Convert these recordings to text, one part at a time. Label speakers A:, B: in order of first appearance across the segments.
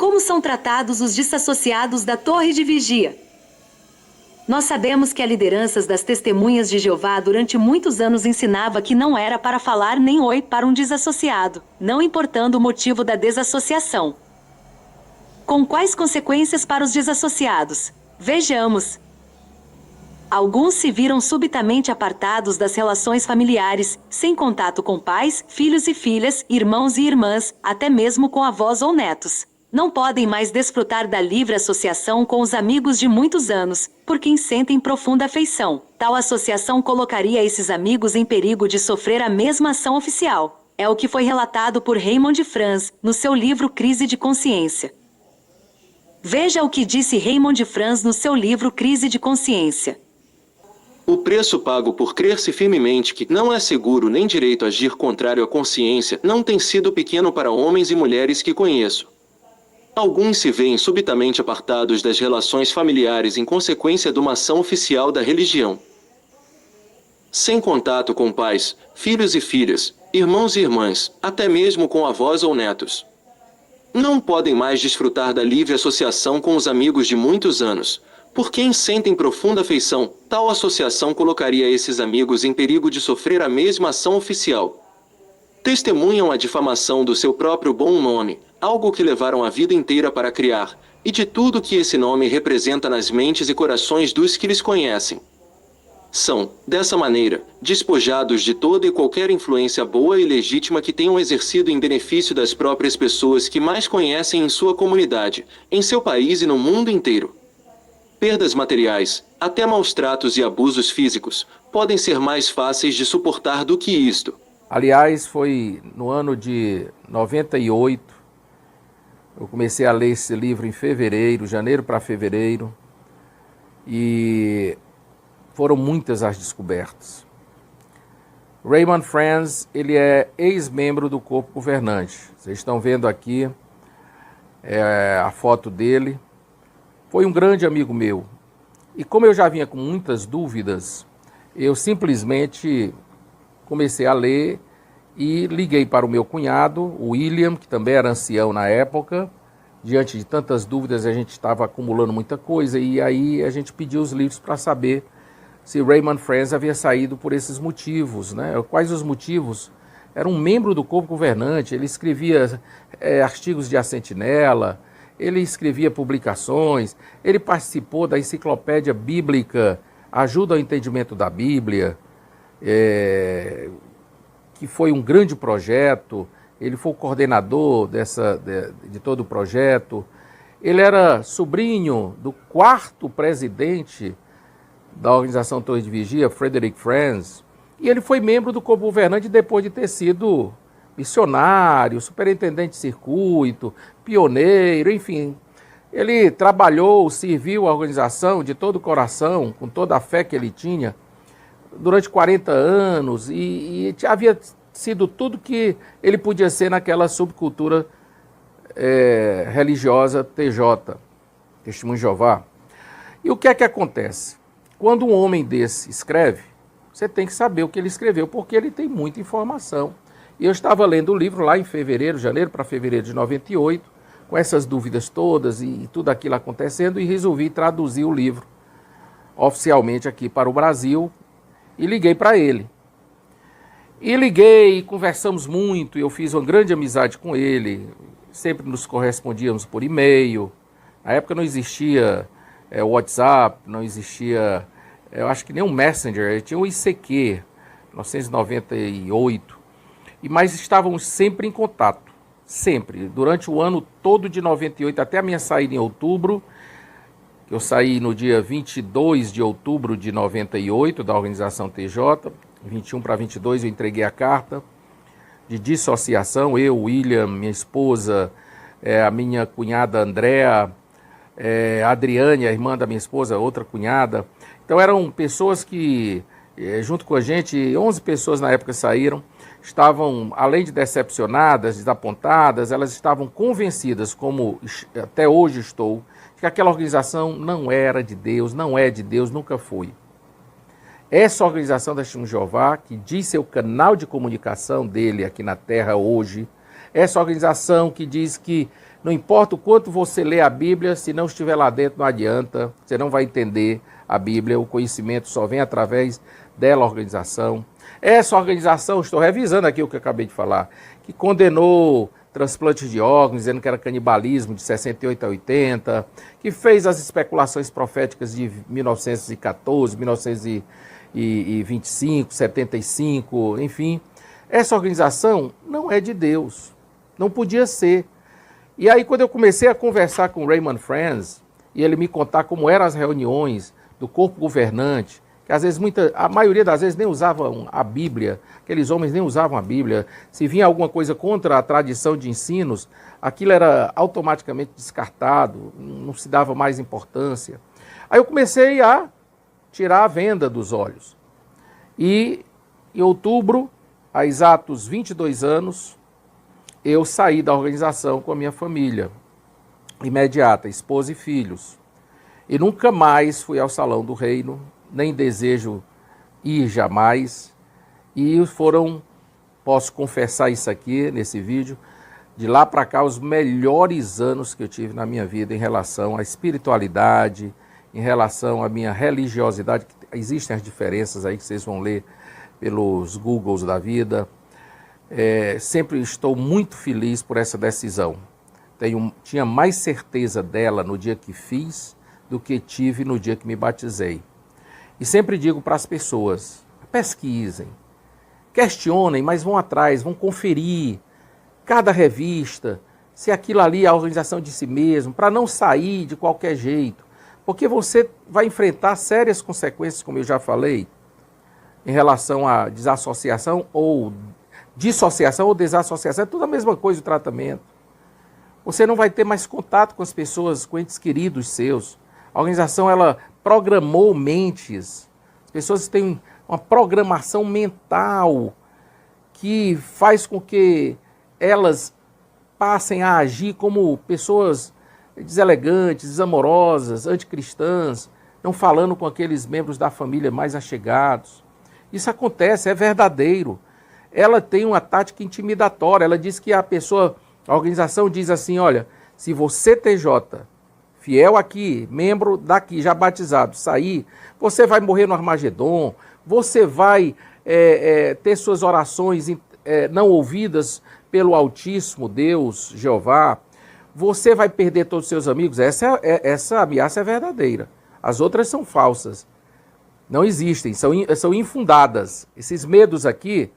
A: Como são tratados os desassociados da Torre de Vigia? Nós sabemos que as lideranças das Testemunhas de Jeová durante muitos anos ensinava que não era para falar nem oi para um desassociado, não importando o motivo da desassociação. Com quais consequências para os desassociados? Vejamos. Alguns se viram subitamente apartados das relações familiares, sem contato com pais, filhos e filhas, irmãos e irmãs, até mesmo com avós ou netos. Não podem mais desfrutar da livre associação com os amigos de muitos anos, por quem sentem profunda afeição. Tal associação colocaria esses amigos em perigo de sofrer a mesma ação oficial. É o que foi relatado por Raymond Franz, no seu livro Crise de Consciência. Veja o que disse Raymond Franz no seu livro Crise de Consciência.
B: O preço pago por crer-se firmemente que não é seguro nem direito agir contrário à consciência não tem sido pequeno para homens e mulheres que conheço. Alguns se veem subitamente apartados das relações familiares em consequência de uma ação oficial da religião. Sem contato com pais, filhos e filhas, irmãos e irmãs, até mesmo com avós ou netos. Não podem mais desfrutar da livre associação com os amigos de muitos anos, por quem sentem profunda afeição. Tal associação colocaria esses amigos em perigo de sofrer a mesma ação oficial. Testemunham a difamação do seu próprio bom nome, algo que levaram a vida inteira para criar, e de tudo que esse nome representa nas mentes e corações dos que lhes conhecem. São, dessa maneira, despojados de toda e qualquer influência boa e legítima que tenham exercido em benefício das próprias pessoas que mais conhecem em sua comunidade, em seu país e no mundo inteiro. Perdas materiais, até maus tratos e abusos físicos, podem ser mais fáceis de suportar do que isto.
C: Aliás, foi no ano de 98, eu comecei a ler esse livro em fevereiro, janeiro para fevereiro, e foram muitas as descobertas. Raymond Franz, ele é ex-membro do corpo governante. Vocês estão vendo aqui a foto dele. Foi um grande amigo meu. E como eu já vinha com muitas dúvidas, eu simplesmente comecei a ler e liguei para o meu cunhado, o William, que também era ancião na época. Diante de tantas dúvidas, a gente estava acumulando muita coisa, e aí a gente pediu os livros para saber se Raymond Franz havia saído por esses motivos, né? Quais os motivos? Era um membro do corpo governante, ele escrevia artigos de A Sentinela, ele escrevia publicações, ele participou da enciclopédia bíblica Ajuda ao Entendimento da Bíblia, que foi um grande projeto. Ele foi o coordenador de todo o projeto. Ele era sobrinho do 4º presidente da organização Torre de Vigia, Frederick Franz, e ele foi membro do corpo governante depois de ter sido missionário, superintendente de circuito, pioneiro, enfim. Ele trabalhou, serviu a organização de todo o coração, com toda a fé que ele tinha, durante 40 anos, e havia sido tudo que ele podia ser naquela subcultura religiosa TJ, Testemunho de Jeová. E o que é que acontece? Quando um homem desse escreve, você tem que saber o que ele escreveu, porque ele tem muita informação. E eu estava lendo o livro lá em fevereiro, janeiro para fevereiro de 98, com essas dúvidas todas e tudo aquilo acontecendo, e resolvi traduzir o livro oficialmente aqui para o Brasil e liguei para ele. E liguei, conversamos muito, eu fiz uma grande amizade com ele, sempre nos correspondíamos por e-mail. Na época não existia WhatsApp, não existia, eu acho que nem um Messenger, tinha o ICQ, 1998, mas estávamos sempre em contato, sempre, durante o ano todo de 98, até a minha saída em outubro, que eu saí no dia 22 de outubro de 98, da organização TJ, 21 para 22 eu entreguei a carta de dissociação, eu, William, minha esposa, a minha cunhada Andréa, a Adriane, a irmã da minha esposa, outra cunhada. Então eram pessoas que, junto com a gente, 11 pessoas na época saíram, estavam, além de decepcionadas, desapontadas, elas estavam convencidas, como até hoje estou, que aquela organização não era de Deus, não é de Deus, nunca foi. Essa organização da Testemunho de Jeová, que diz ser o canal de comunicação dele aqui na Terra hoje, Essa organização que diz que não importa o quanto você lê a Bíblia, se não estiver lá dentro não adianta, você não vai entender a Bíblia, o conhecimento só vem através dela, organização. Essa organização, estou revisando aqui o que eu acabei de falar, que condenou transplantes de órgãos, dizendo que era canibalismo de 68 a 80, que fez as especulações proféticas de 1914, 1925, 75, enfim. Essa organização não é de Deus, não podia ser. E aí quando eu comecei a conversar com o Raymond Friends, e ele me contar como eram as reuniões do corpo governante, que às vezes, a maioria das vezes nem usavam a Bíblia, aqueles homens nem usavam a Bíblia. Se vinha alguma coisa contra a tradição de ensinos, aquilo era automaticamente descartado, não se dava mais importância. Aí eu comecei a tirar a venda dos olhos. E em outubro, há exatos 22 anos, eu saí da organização com a minha família imediata, esposa e filhos. E nunca mais fui ao Salão do Reino, nem desejo ir jamais. E foram, posso confessar isso aqui nesse vídeo, de lá para cá os melhores anos que eu tive na minha vida em relação à espiritualidade, em relação à minha religiosidade, que existem as diferenças aí que vocês vão ler pelos Googles da vida. Sempre estou muito feliz por essa decisão. Tinha mais certeza dela no dia que fiz do que tive no dia que me batizei. E sempre digo para as pessoas, pesquisem, questionem, mas vão atrás, vão conferir cada revista, se aquilo ali é a organização de si mesmo, para não sair de qualquer jeito. Porque você vai enfrentar sérias consequências, como eu já falei, em relação à desassociação ou dissociação ou desassociação. É tudo a mesma coisa o tratamento. Você não vai ter mais contato com as pessoas, com entes queridos seus. A organização, ela programou mentes. As pessoas têm uma programação mental que faz com que elas passem a agir como pessoas deselegantes, desamorosas, anticristãs, não falando com aqueles membros da família mais achegados. Isso acontece, é verdadeiro. Ela tem uma tática intimidatória. Ela diz que a organização diz assim, olha, se você, TJ, fiel aqui, membro daqui, já batizado, sair, você vai morrer no Armagedon, você vai ter suas orações não ouvidas pelo Altíssimo Deus, Jeová, você vai perder todos os seus amigos. Essa ameaça é verdadeira. As outras são falsas. Não existem, são infundadas. Esses medos aqui,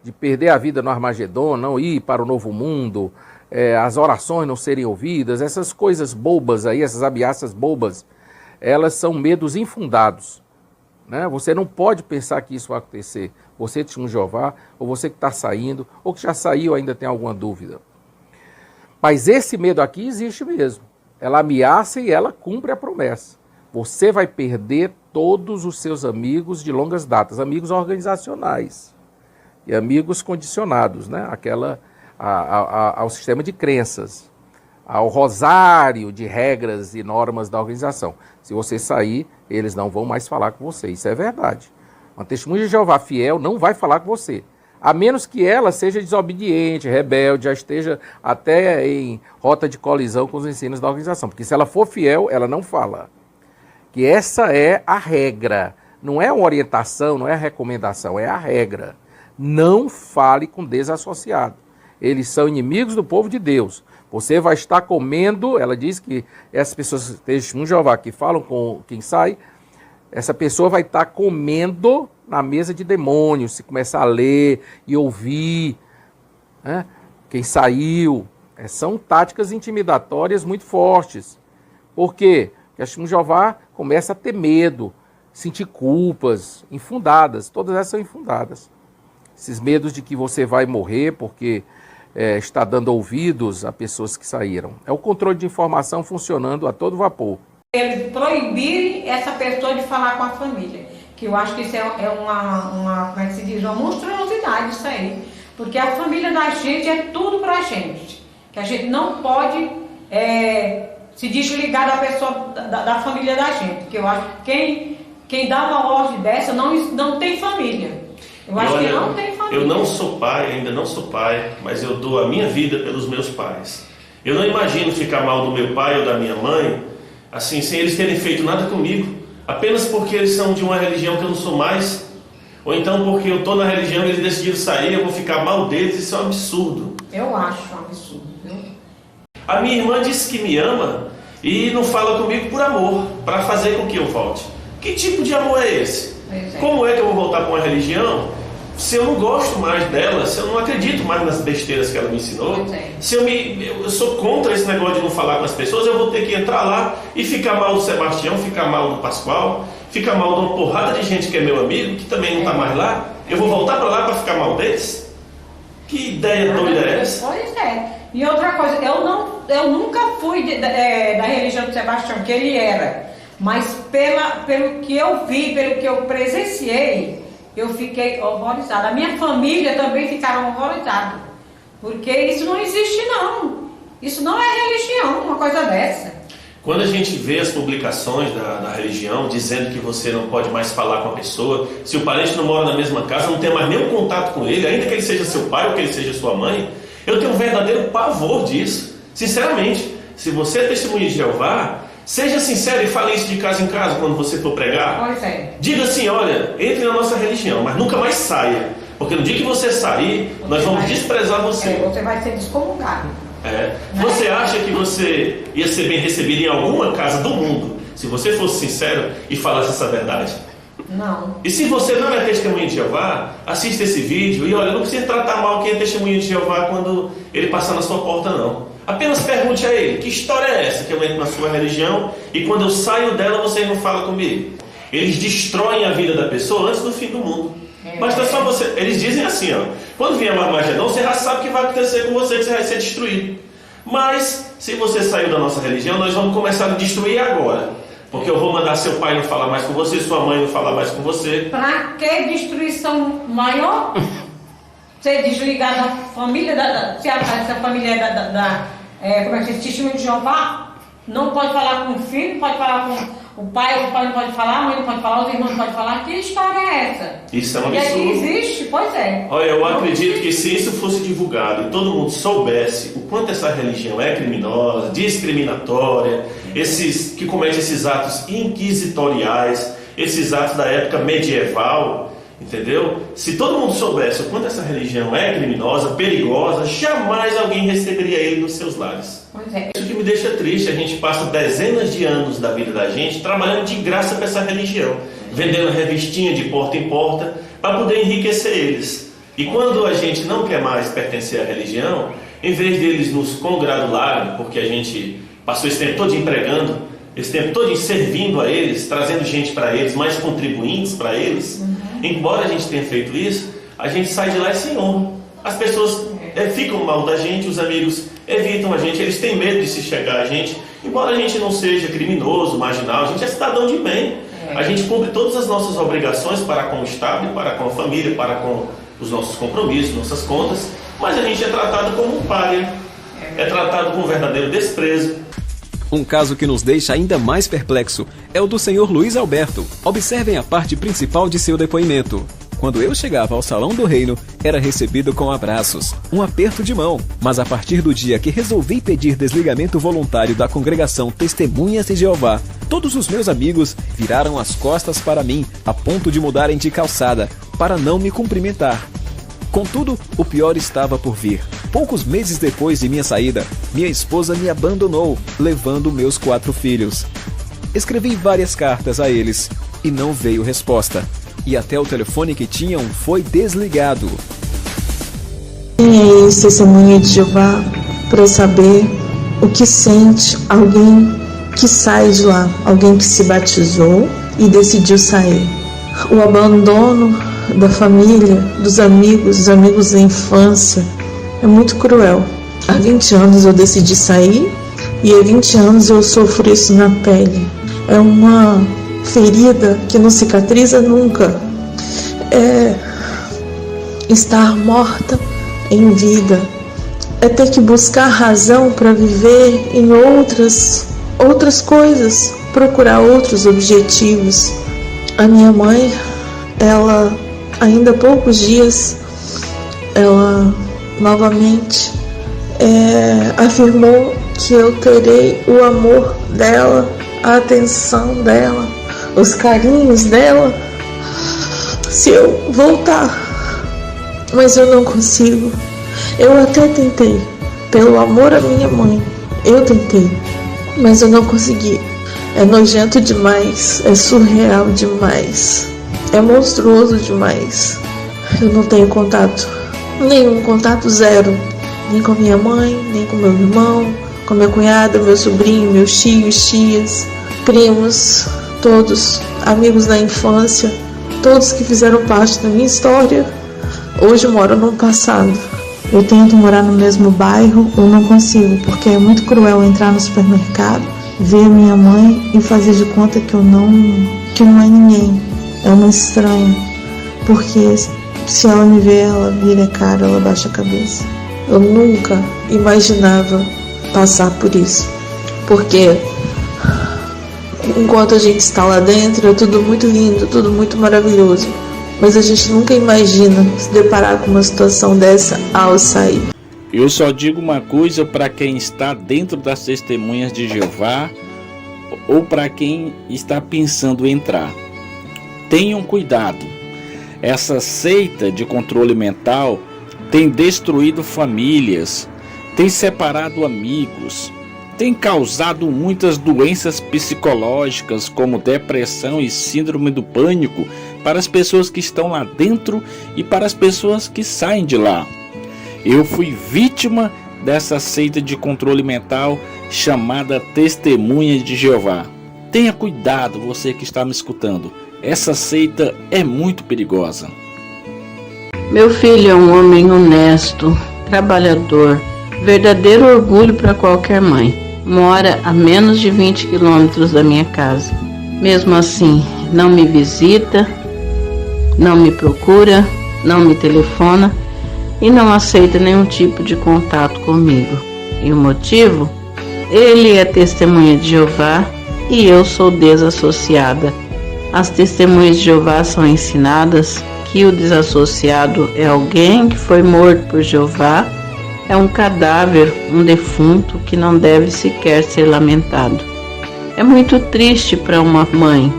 C: de perder a vida no Armagedon, não ir para o novo mundo, as orações não serem ouvidas, essas coisas bobas aí, essas ameaças bobas, elas são medos infundados. Né? Você não pode pensar que isso vai acontecer. Você, testemunho de Jeová, ou você que está saindo, ou que já saiu ainda tem alguma dúvida. Mas esse medo aqui existe mesmo. Ela ameaça e ela cumpre a promessa. Você vai perder todos os seus amigos de longas datas, amigos organizacionais e amigos condicionados, né? Ao sistema de crenças, ao rosário de regras e normas da organização. Se você sair, eles não vão mais falar com você. Isso é verdade. Uma testemunha de Jeová fiel não vai falar com você, a menos que ela seja desobediente, rebelde, já esteja até em rota de colisão com os ensinos da organização. Porque se ela for fiel, ela não fala. Que essa é a regra. Não é uma orientação, não é a recomendação, é a regra. Não fale com desassociado. Eles são inimigos do povo de Deus. Você vai estar comendo, ela diz que essas pessoas, testemunho de Jeová, que falam com quem sai, essa pessoa vai estar comendo na mesa de demônios, se começar a ler e ouvir, né? Quem saiu. São táticas intimidatórias muito fortes. Por quê? Porque a testemunho de Jeová começa a ter medo, sentir culpas infundadas. Todas essas são infundadas. Esses medos de que você vai morrer porque está dando ouvidos a pessoas que saíram. É o controle de informação funcionando a todo vapor.
D: Eles proibirem essa pessoa de falar com a família, que eu acho que isso é uma como é que se diz, uma monstruosidade isso aí, porque a família da gente é tudo pra gente, que a gente não pode se desligar da pessoa, da família da gente, que eu acho que quem dá uma ordem dessa não tem família. Eu acho que não tem família.
E: Eu não sou pai, ainda não sou pai, mas eu dou a minha vida pelos meus pais. Eu não imagino ficar mal do meu pai ou da minha mãe, assim, sem eles terem feito nada comigo, apenas porque eles são de uma religião que eu não sou mais, ou então porque eu estou na religião e eles decidiram sair, eu vou ficar mal deles. Isso é um absurdo.
D: Eu acho um absurdo, viu?
E: A minha irmã disse que me ama e não fala comigo por amor, para fazer com que eu volte. Que tipo de amor é esse? Como é que eu vou voltar para uma religião se eu não gosto mais dela, se eu não acredito mais nas besteiras que ela me ensinou? Se eu sou contra esse negócio de não falar com as pessoas, eu vou ter que entrar lá e ficar mal do Sebastião, ficar mal do Pascoal, ficar mal de uma porrada de gente que é meu amigo, que também não está mais lá. Eu vou voltar para lá para ficar mal deles? Que ideia doida é essa?
D: Pois é. E outra coisa, eu nunca fui da religião do Sebastião, que ele era. Mas pelo que eu vi, pelo que eu presenciei, eu fiquei horrorizada. A minha família também ficaram horrorizados. Porque isso não existe, não. Isso não é religião, uma coisa dessa.
E: Quando a gente vê as publicações da religião dizendo que você não pode mais falar com a pessoa, se o parente não mora na mesma casa, não tem mais nenhum contato com ele, ainda que ele seja seu pai ou que ele seja sua mãe, eu tenho um verdadeiro pavor disso. Sinceramente, se você é testemunha de Jeová, seja sincero e fale isso de casa em casa quando você for pregar.
D: Pois é.
E: Diga assim, olha, entre na nossa religião, mas nunca mais saia. Porque no dia que você sair, nós vamos desprezar você.
D: Você vai ser descomungado.
E: Você acha que você ia ser bem recebido em alguma casa do mundo se você fosse sincero e falasse essa verdade?
D: Não.
E: E se você não é testemunha de Jeová, assista esse vídeo e olha, não precisa tratar mal quem é testemunha de Jeová quando ele passar na sua porta, não. Apenas pergunte a ele, que história é essa que eu entro na sua religião e quando eu saio dela vocês não falam comigo? Eles destroem a vida da pessoa antes do fim do mundo. Basta só você. Eles dizem assim, ó, quando vier o Armagedon, você já sabe o que vai acontecer com você, que você vai ser destruído. Mas, se você saiu da nossa religião, nós vamos começar a destruir agora. Porque eu vou mandar seu pai não falar mais com você, sua mãe não falar mais com você.
D: Pra que destruição maior? Ser desligado da família, se essa família é como é que se testemunho de Jeová, não pode falar com o filho, não pode falar com o pai não pode falar, a mãe não pode falar, os irmãos não podem falar. Que história é essa?
E: Isso é um
D: absurdo. E aí existe? Pois é.
E: Olha, eu acredito que se isso fosse divulgado e todo mundo soubesse o quanto essa religião é criminosa, discriminatória, esses que cometem esses atos inquisitoriais, esses atos da época medieval, entendeu? Se todo mundo soubesse o quanto essa religião é criminosa, perigosa, jamais alguém receberia ele nos seus lares.
D: Pois é.
E: Isso que me deixa triste, a gente passa dezenas de anos da vida da gente trabalhando de graça para essa religião, vendendo revistinha de porta em porta para poder enriquecer eles. E quando a gente não quer mais pertencer à religião, em vez deles nos congratularem, porque a gente passou esse tempo todo empregando, esse tempo todo servindo a eles, trazendo gente para eles, mais contribuintes para eles, embora a gente tenha feito isso, a gente sai de lá sem honra. As pessoas ficam mal da gente, os amigos evitam a gente, eles têm medo de se chegar a gente, embora a gente não seja criminoso, marginal, a gente é cidadão de bem. A gente cumpre todas as nossas obrigações para com o Estado, para com a família, para com os nossos compromissos, nossas contas, mas a gente é tratado como um pária, é tratado com um verdadeiro desprezo.
F: Um caso que nos deixa ainda mais perplexo é o do senhor Luiz Alberto. Observem a parte principal de seu depoimento. Quando eu chegava ao Salão do Reino, era recebido com abraços, um aperto de mão. Mas a partir do dia que resolvi pedir desligamento voluntário da congregação Testemunhas de Jeová, todos os meus amigos viraram as costas para mim, a ponto de mudarem de calçada, para não me cumprimentar. Contudo, o pior estava por vir. Poucos meses depois de minha saída, minha esposa me abandonou, levando meus 4 filhos. Escrevi várias cartas a eles, e não veio resposta. E até o telefone que tinham foi desligado.
G: Quem é esse testemunha de Jeová para saber o que sente alguém que sai de lá, alguém que se batizou e decidiu sair? O abandono da família, dos amigos da infância, é muito cruel. Há 20 anos eu decidi sair e há 20 anos eu sofro isso na pele. É uma ferida que não cicatriza nunca. É estar morta em vida. É ter que buscar razão para viver em outras coisas, procurar outros objetivos. A minha mãe, ela ainda há poucos dias, ela novamente afirmou que eu terei o amor dela, a atenção dela, os carinhos dela, se eu voltar. Mas eu não consigo. Eu até tentei, pelo amor à minha mãe, eu tentei, mas eu não consegui. É nojento demais, é surreal demais, é monstruoso demais. Eu não tenho contato, nenhum contato, zero, nem com minha mãe, nem com meu irmão, com minha cunhada, meu sobrinho, meus tios, tias, primos, todos, amigos da infância, todos que fizeram parte da minha história, hoje moram no passado. Eu tento morar no mesmo bairro, eu não consigo, porque é muito cruel entrar no supermercado, ver a minha mãe e fazer de conta que não é ninguém, é uma estranha, porque se ela me vê, ela vira a cara, ela baixa a cabeça. Eu nunca imaginava passar por isso, porque enquanto a gente está lá dentro é tudo muito lindo, tudo muito maravilhoso, mas a gente nunca imagina se deparar com uma situação dessa ao sair.
H: Eu só digo uma coisa para quem está dentro das Testemunhas de Jeová ou para quem está pensando em entrar. Tenham cuidado. Essa seita de controle mental tem destruído famílias, tem separado amigos, tem causado muitas doenças psicológicas como depressão e síndrome do pânico para as pessoas que estão lá dentro e para as pessoas que saem de lá. Eu fui vítima dessa seita de controle mental chamada Testemunha de Jeová. Tenha cuidado, você que está me escutando. Essa seita é muito perigosa.
I: Meu filho é um homem honesto, trabalhador, verdadeiro orgulho para qualquer mãe. Mora a menos de 20 quilômetros da minha casa. Mesmo assim, não me visita, não me procura, não me telefona e não aceita nenhum tipo de contato comigo. E o motivo? Ele é testemunha de Jeová e eu sou desassociada. As testemunhas de Jeová são ensinadas que o desassociado é alguém que foi morto por Jeová, é um cadáver, um defunto que não deve sequer ser lamentado. É muito triste para uma mãe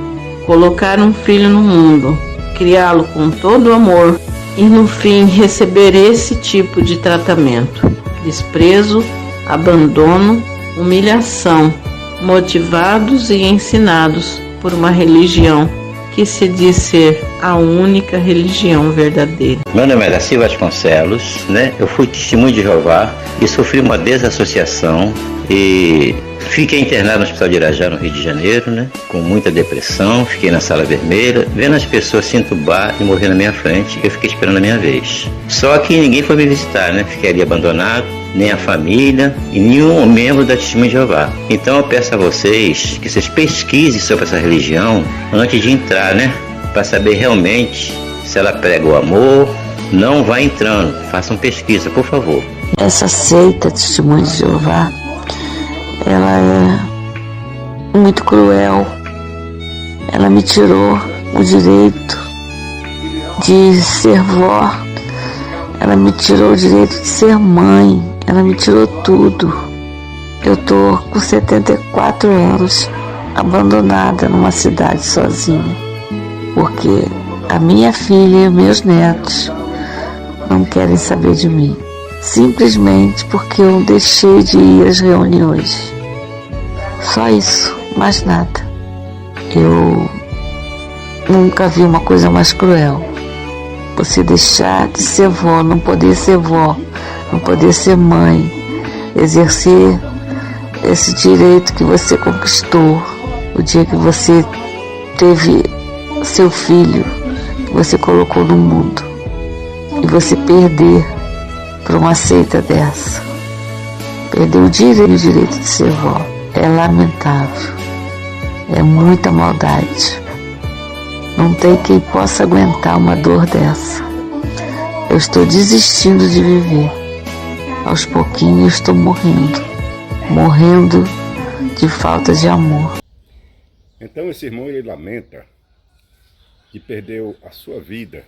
I: colocar um filho no mundo, criá-lo com todo amor e no fim receber esse tipo de tratamento: desprezo, abandono, humilhação, motivados e ensinados por uma religião que se diz ser a única religião verdadeira.
J: Meu nome é Daci Vasconcelos, Eu fui testemunho de Jeová e sofri uma desassociação e fiquei internado no Hospital de Irajá, no Rio de Janeiro, Com muita depressão, fiquei na sala vermelha, vendo as pessoas se entubar e morrer na minha frente, eu fiquei esperando a minha vez. Só que ninguém foi me visitar, Fiquei ali abandonado, nem a família e nenhum membro da Testemunha de Jeová. Então eu peço a vocês que vocês pesquisem sobre essa religião antes de entrar, Para saber realmente se ela prega o amor. Não vá entrando, façam pesquisa, por favor.
I: Essa seita Testemunha de Jeová, ela é muito cruel. Ela me tirou o direito de ser vó, ela me tirou o direito de ser mãe, ela me tirou tudo. Eu tô com 74 anos, abandonada numa cidade sozinha, porque a minha filha e meus netos não querem saber de mim, simplesmente porque eu deixei de ir às reuniões. Só isso, mais nada. Eu nunca vi uma coisa mais cruel. Você deixar de ser vó, não poder ser vó, não poder ser mãe, exercer esse direito que você conquistou o dia que você teve seu filho, que você colocou no mundo, e você perder por uma seita dessa, perder o direito de ser vó, é lamentável, é muita maldade. Não tem quem possa aguentar uma dor dessa. Eu estou desistindo de viver. Aos pouquinhos estou morrendo de falta de amor.
K: Então esse irmão, ele lamenta que perdeu a sua vida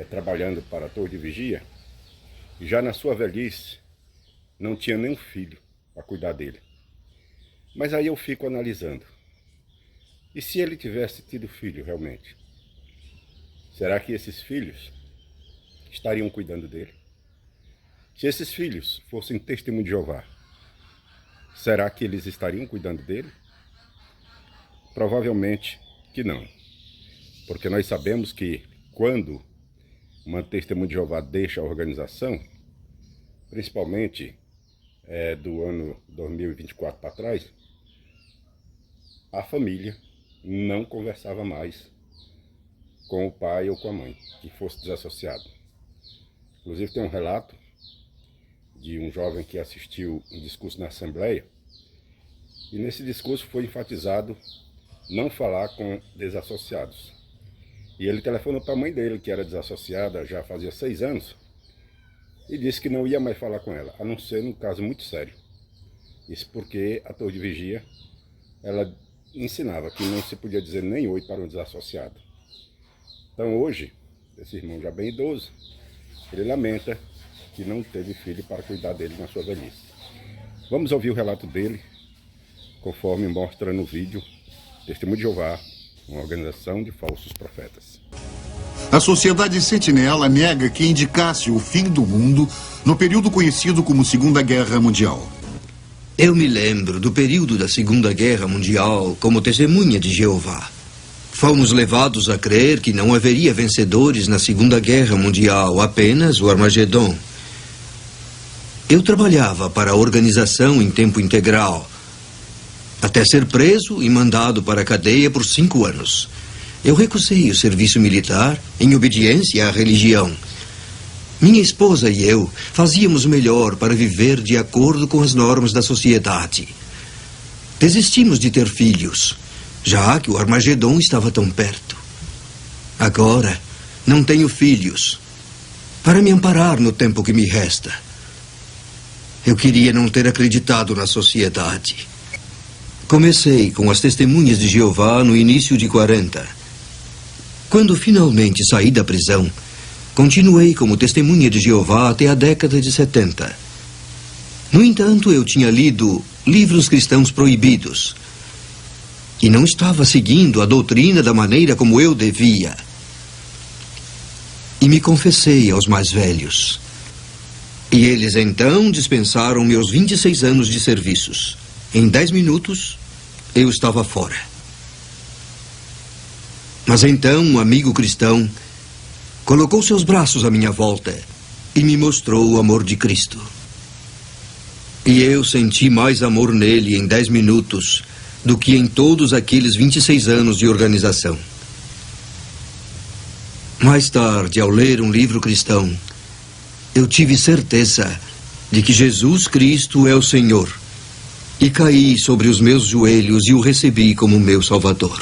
K: trabalhando para a Torre de Vigia, e já na sua velhice não tinha nenhum filho para cuidar dele. Mas aí eu fico analisando, e se ele tivesse tido filho realmente? Será que esses filhos estariam cuidando dele? Se esses filhos fossem testemunho de Jeová, será que eles estariam cuidando dele? Provavelmente que não. Porque nós sabemos que quando uma testemunha de Jeová deixa a organização, principalmente do ano 2024 para trás, a família não conversava mais com o pai ou com a mãe, que fosse desassociado. Inclusive tem um relato de um jovem que assistiu um discurso na Assembleia, e nesse discurso foi enfatizado não falar com desassociados. E ele telefonou para a mãe dele, que era desassociada já fazia 6 anos, e disse que não ia mais falar com ela, a não ser num caso muito sério. Isso porque a Torre de Vigia, ela ensinava que não se podia dizer nem oi para um desassociado. Então hoje, esse irmão já bem idoso, ele lamenta que não teve filho para cuidar dele na sua velhice. Vamos ouvir o relato dele, conforme mostra no vídeo Testemunho de Jeová, uma organização de falsos profetas.
L: A Sociedade Sentinela nega que indicasse o fim do mundo no período conhecido como Segunda Guerra Mundial.
M: Eu me lembro do período da Segunda Guerra Mundial como testemunha de Jeová. Fomos levados a crer que não haveria vencedores na Segunda Guerra Mundial, apenas o Armagedon. Eu trabalhava para a organização em tempo integral, até ser preso e mandado para a cadeia por 5 anos. Eu recusei o serviço militar em obediência à religião. Minha esposa e eu fazíamos o melhor para viver de acordo com as normas da sociedade. Desistimos de ter filhos, já que o Armagedon estava tão perto. Agora, não tenho filhos para me amparar no tempo que me resta. Eu queria não ter acreditado na sociedade. Comecei com as Testemunhas de Jeová no início de 40. Quando finalmente saí da prisão, continuei como testemunha de Jeová até a década de 70. No entanto, eu tinha lido livros cristãos proibidos e não estava seguindo a doutrina da maneira como eu devia. E me confessei aos mais velhos. E eles então dispensaram meus 26 anos de serviços. Em 10 minutos, eu estava fora. Mas então um amigo cristão colocou seus braços à minha volta e me mostrou o amor de Cristo. E eu senti mais amor nele em 10 minutos do que em todos aqueles 26 anos de organização. Mais tarde, ao ler um livro cristão, eu tive certeza de que Jesus Cristo é o Senhor. E caí sobre os meus joelhos e o recebi como meu Salvador.